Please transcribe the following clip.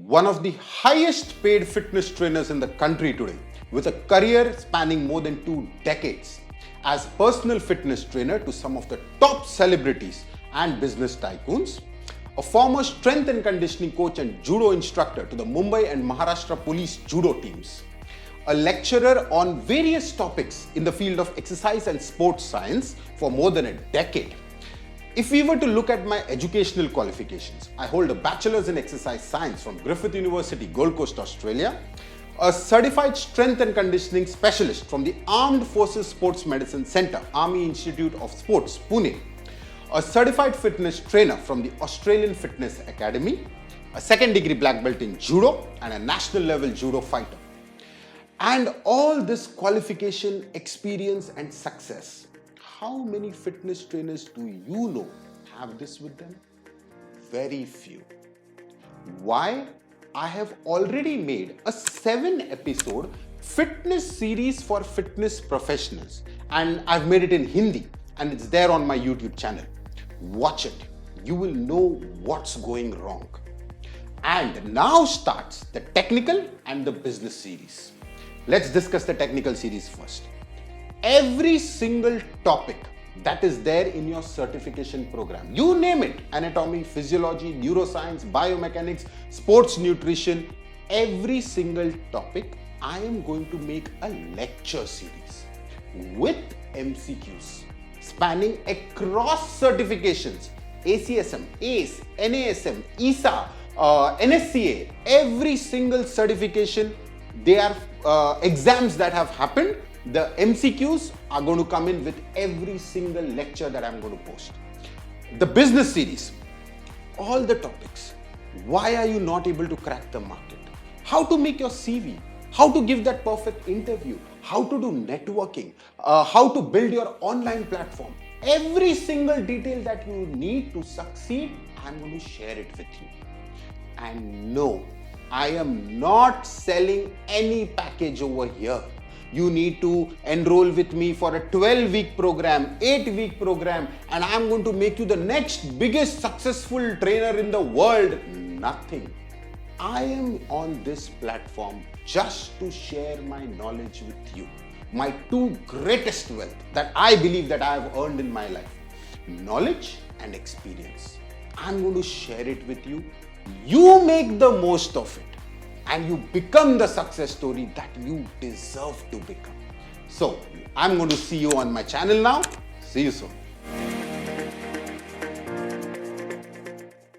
one of the highest paid fitness trainers in the country today, with a career spanning more than 2 decades as personal fitness trainer to some of the top celebrities and business tycoons, a former strength and conditioning coach and judo instructor to the Mumbai and Maharashtra police judo teams, a lecturer on various topics in the field of exercise and sports science for more than a decade. If we were to look at my educational qualifications, I hold a bachelor's in exercise science from Griffith University, Gold Coast, Australia, a certified strength and conditioning specialist from the Armed Forces Sports Medicine Center, Army Institute of Sports, Pune, a certified fitness trainer from the Australian Fitness Academy, a second degree black belt in judo, and a national level judo fighter. And all this qualification, experience, and success, how many fitness trainers do you know have this with them? Very few. Why? I have already made a 7-episode fitness series for fitness professionals, and I've made it in Hindi, and it's there on my YouTube channel. Watch it. You will know what's going wrong. And now starts the technical and the business series. Let's discuss the technical series first. Every single topic that is there in your certification program, you name it, anatomy, physiology, neuroscience, biomechanics, sports nutrition, every single topic, I am going to make a lecture series with MCQs spanning across certifications, ACSM, ACE, NASM, ESA, NSCA, every single certification. They are exams that have happened. The MCQs are going to come in with every single lecture that I'm going to post. The business series, all the topics. Why are you not able to crack the market? How to make your CV? How to give that perfect interview? How to do networking? How to build your online platform? Every single detail that you need to succeed, I'm going to share it with you. And no, I am not selling any package over here. You need to enroll with me for a 12-week program, 8-week program, and I'm going to make you the next biggest successful trainer in the world. Nothing. I am on this platform just to share my knowledge with you. My 2 greatest wealth that I believe that I have earned in my life. Knowledge and experience. I'm going to share it with you. You make the most of it, and you become the success story that you deserve to become. So, I'm going to see you on my channel now. See you soon.